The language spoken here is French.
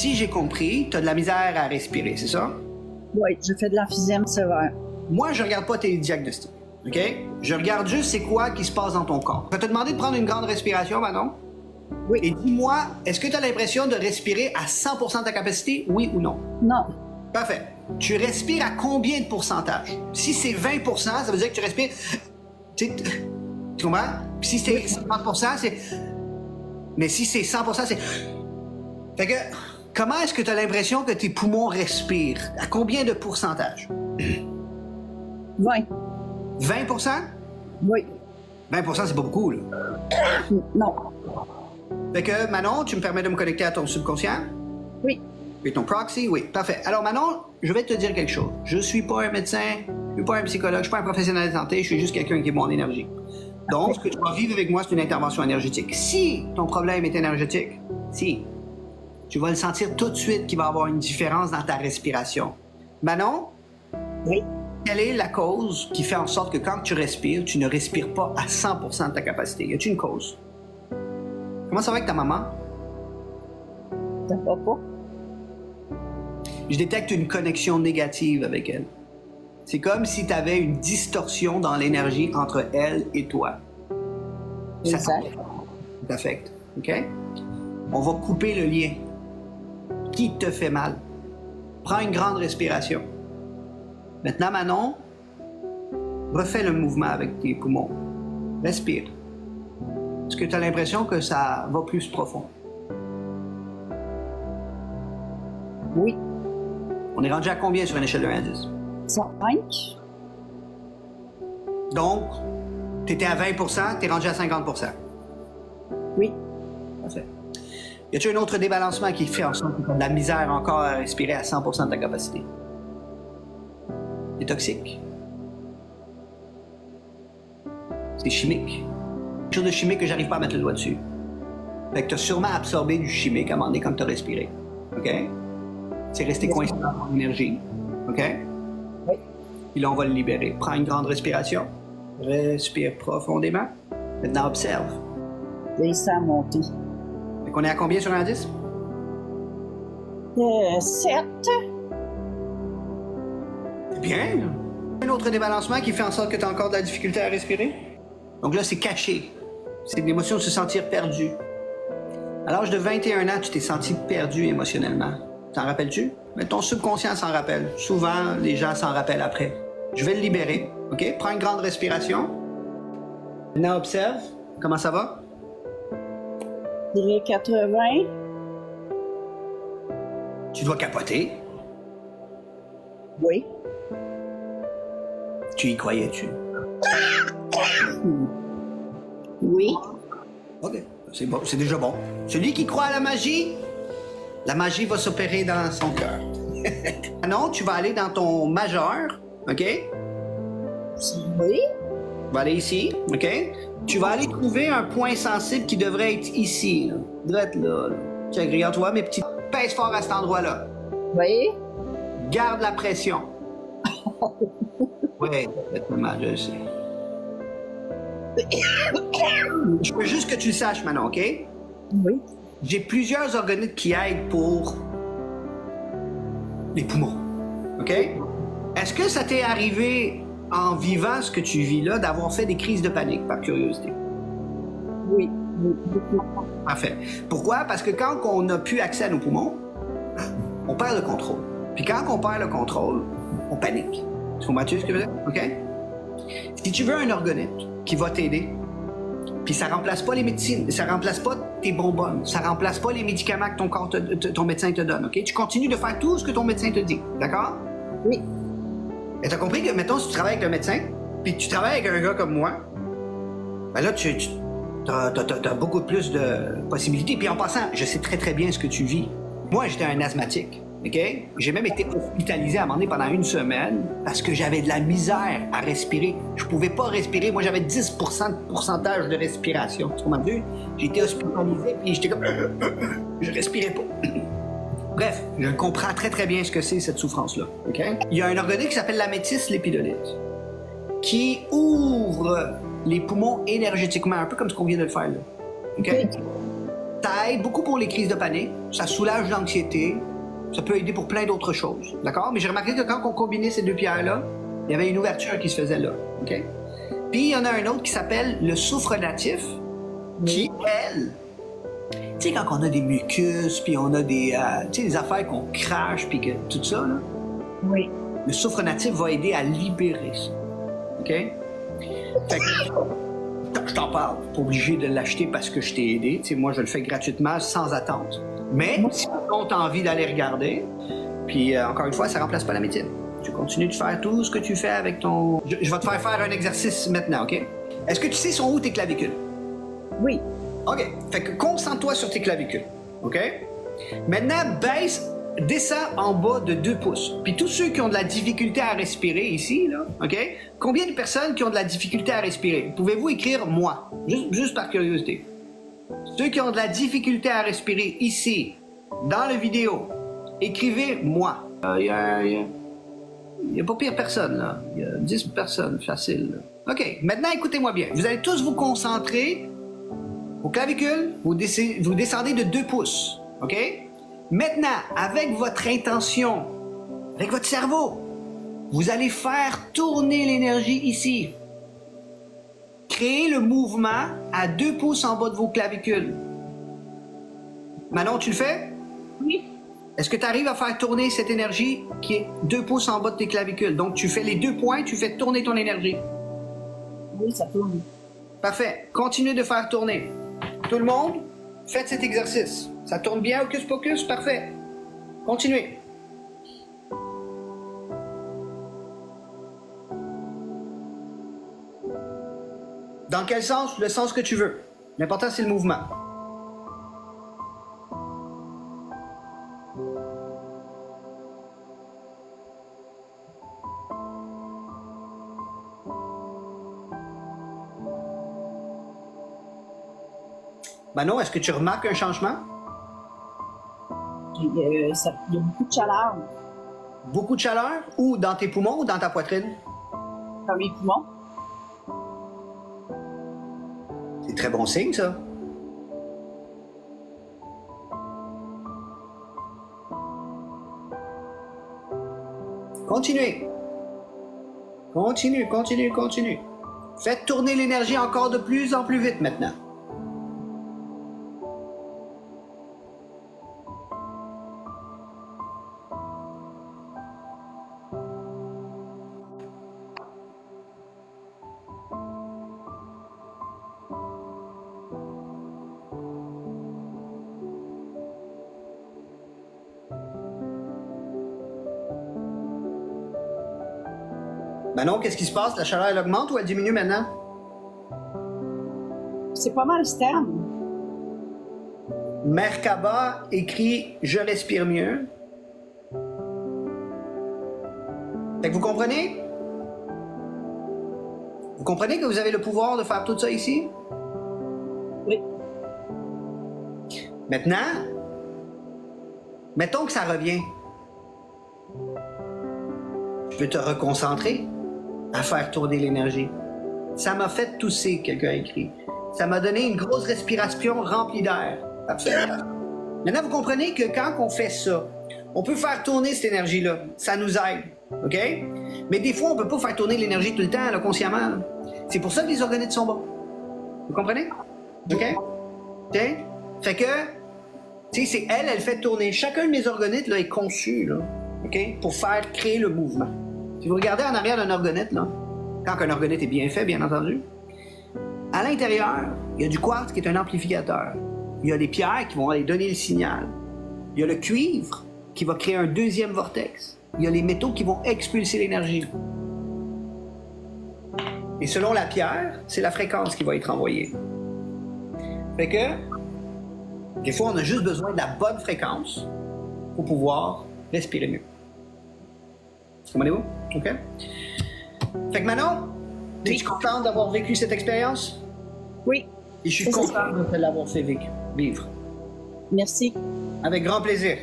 si j'ai compris, tu as de la misère à respirer, c'est ça? Oui, je fais de l'emphysème sévère. Moi, je regarde pas tes diagnostics, OK? Je regarde juste c'est quoi qui se passe dans ton corps. Je vais te demander de prendre une grande respiration, Manon. Oui. Et dis-moi, est-ce que tu as l'impression de respirer à 100% de ta capacité, oui ou non? Non. Parfait. Tu respires à combien de pourcentage? Si c'est 20%, ça veut dire que tu respires... Tu comprends? Puis si c'est 50%, c'est... Mais si c'est 100%, c'est... Fait que, comment est-ce que tu as l'impression que tes poumons respirent? À combien de pourcentage? 20. 20%? Oui. 20%, c'est pas beaucoup, là. Non. Fait que, Manon, tu me permets de me connecter à ton subconscient? Oui. Et ton proxy? Oui, parfait. Alors, Manon, je vais te dire quelque chose. Je suis pas un médecin, je suis pas un psychologue, je suis pas un professionnel de santé, je suis juste quelqu'un qui est mon énergie. Donc, ce que tu vas vivre avec moi, c'est une intervention énergétique. Si ton problème est énergétique, si, tu vas le sentir tout de suite qu'il va y avoir une différence dans ta respiration. Manon? Oui. Quelle est la cause qui fait en sorte que quand tu respires, tu ne respires pas à 100% de ta capacité? Y a-t-il une cause? Comment ça va avec ta maman? Ça va pas. Je détecte une connexion négative avec elle. C'est comme si tu avais une distorsion dans l'énergie entre elle et toi. Ça t'affecte, OK? On va couper le lien. Qui te fait mal? Prends une grande respiration. Maintenant, Manon, refais le mouvement avec tes poumons. Respire. Est-ce que tu as l'impression que ça va plus profond? Oui. On est rendu à combien sur une échelle de 1 à 10? 5. Donc, tu étais à 20%, tu es rendu à 50%. Oui. Parfait. Y a-t-il un autre débalancement qui fait en sorte que tu as de la misère encore à respirer à 100% de ta capacité? C'est toxique. C'est chimique. Quelque chose de chimique que j'arrive pas à mettre le doigt dessus. Fait que tu as sûrement absorbé du chimique à un moment donné quand tu as respiré. OK? C'est resté coincé dans ton énergie. OK? Oui. Puis là, on va le libérer. Prends une grande respiration. Respire profondément. Maintenant, observe. Descends, monter. Fait qu'on est à combien sur un 10? 7. C'est bien. Un autre débalancement qui fait en sorte que tu as encore de la difficulté à respirer. Donc là, c'est caché. C'est l'émotion de se sentir perdu. À l'âge de 21 ans, tu t'es senti perdu émotionnellement. T'en rappelles-tu? Mais ton subconscient s'en rappelle. Souvent, les gens s'en rappellent après. Je vais le libérer. OK? Prends une grande respiration. Maintenant, observe. Comment ça va? Je dirais 80. Tu dois capoter. Oui. Tu y croyais-tu? Oui. OK. C'est bon. C'est déjà bon. Celui qui croit à la magie va s'opérer dans son cœur. Non, tu vas aller dans ton majeur. OK? Oui. Tu vas aller ici. OK? Tu vas aller trouver un point sensible qui devrait être ici. Là. Drette là. Tiens, regarde-toi, mes petits. Pèse fort à cet endroit-là. Oui. Garde la pression. Oui, exactement, je le sais. Je veux juste que tu le saches maintenant, OK? Oui. J'ai plusieurs organismes qui aident pour les poumons. OK? Est-ce que ça t'est arrivé en vivant ce que tu vis là, d'avoir fait des crises de panique par curiosité? Oui. Parfait. Pourquoi? Parce que quand on n'a plus accès à nos poumons, on perd le contrôle. Puis quand on perd le contrôle, on panique. Tu comprends-tu ce que je veux dire? OK? Si tu veux un organisme qui va t'aider, puis ça remplace pas les médecines, ça remplace pas tes bonbonnes, ça remplace pas les médicaments que ton corps ton médecin te donne, OK? Tu continues de faire tout ce que ton médecin te dit, d'accord? Oui. Et t'as compris que, mettons, si tu travailles avec un médecin, puis tu travailles avec un gars comme moi, ben là, t'as beaucoup plus de possibilités. Puis en passant, je sais très, très bien ce que tu vis. Moi, j'étais un asthmatique, OK? J'ai même été hospitalisé à un moment donné pendant 1 semaine parce que j'avais de la misère à respirer. Je pouvais pas respirer. Moi, j'avais 10% de pourcentage de respiration. Tu comprends bien? J'ai été hospitalisé, puis j'étais comme... je respirais pas. Bref, je comprends très, très bien ce que c'est, cette souffrance-là, OK? Il y a un organisme qui s'appelle la métisse lépidolite qui ouvre les poumons énergétiquement, un peu comme ce qu'on vient de le faire, là. OK? Ça aide beaucoup pour les crises de panique, ça soulage l'anxiété, ça peut aider pour plein d'autres choses, d'accord? Mais j'ai remarqué que quand on combinait ces deux pierres-là, il y avait une ouverture qui se faisait là, OK? Puis il y en a un autre qui s'appelle le soufre natif, qui, elle, tu sais, quand on a des mucus, puis on a des, tu sais, des affaires qu'on crache, puis que tout ça, là, Oui. le soufre natif va aider à libérer ça, OK? Fait que, je t'en parle, pas obligé de l'acheter parce que je t'ai aidé, tu sais, moi je le fais gratuitement, sans attente. Mais si tu as envie d'aller regarder, puis encore une fois, ça remplace pas la médecine. Tu continues de faire tout ce que tu fais avec ton... Je vais te faire un exercice maintenant, OK? Est-ce que tu sais sont où tes clavicules? Oui. OK. Fait que concentre-toi sur tes clavicules, OK? Maintenant, descends en bas de 2 pouces. Puis tous ceux qui ont de la difficulté à respirer ici, là, OK? Combien de personnes qui ont de la difficulté à respirer? Pouvez-vous écrire « moi », juste par curiosité? Ceux qui ont de la difficulté à respirer ici, dans la vidéo, écrivez « moi ». Il n'y a pas pire personne, là. Il y a 10 personnes, facile. Là. OK, maintenant, écoutez-moi bien. Vous allez tous vous concentrer aux clavicules. Vous descendez de 2 pouces, OK? Maintenant, avec votre intention, avec votre cerveau, vous allez faire tourner l'énergie ici. Créez le mouvement à 2 pouces en bas de vos clavicules. Manon, tu le fais? Oui. Est-ce que tu arrives à faire tourner cette énergie qui est 2 pouces en bas de tes clavicules? Donc, tu fais les 2 points, tu fais tourner ton énergie. Oui, ça tourne. Parfait. Continuez de faire tourner. Tout le monde, faites cet exercice. Ça tourne bien, hocus pocus? Parfait. Continuez. Dans quel sens? Le sens que tu veux. L'important, c'est le mouvement. Manon, est-ce que tu remarques un changement? Il y a beaucoup de chaleur Beaucoup de chaleur? Ou dans tes poumons ou dans ta poitrine? dans mes poumons. C'est très bon signe, ça. Continuez. Continue. Faites tourner l'énergie encore de plus en plus vite maintenant. Manon, qu'est-ce qui se passe? La chaleur, elle augmente ou elle diminue maintenant? C'est pas mal sterne. Merkaba écrit « Je respire mieux ». Fait que vous comprenez? Vous comprenez que vous avez le pouvoir de faire tout ça ici? Oui. Maintenant, mettons que ça revient. Tu peux te reconcentrer à faire tourner l'énergie. Ça m'a fait tousser, quelqu'un a écrit. Ça m'a donné une grosse respiration remplie d'air. Absolument. Maintenant, vous comprenez que quand on fait ça, on peut faire tourner cette énergie-là. Ça nous aide. OK? Mais des fois, on ne peut pas faire tourner l'énergie tout le temps, là, consciemment. Là. C'est pour ça que les organites sont bons. Vous comprenez? OK? OK? Fait que, tu sais, c'est elle fait tourner. Chacun de mes organites là, est conçu là, OK? Pour faire créer le mouvement. Si vous regardez en arrière d'un orgonite, là, quand un orgonite est bien fait, bien entendu, à l'intérieur, il y a du quartz qui est un amplificateur. Il y a des pierres qui vont aller donner le signal. Il y a le cuivre qui va créer un deuxième vortex. Il y a les métaux qui vont expulser l'énergie. Et selon la pierre, c'est la fréquence qui va être envoyée. Fait que, des fois, on a juste besoin de la bonne fréquence pour pouvoir respirer mieux. Comprenez-vous? OK? Fait que Manon, es-tu contente d'avoir vécu cette expérience? Oui. Et je suis content de te l'avoir fait vivre. Merci. Avec grand plaisir.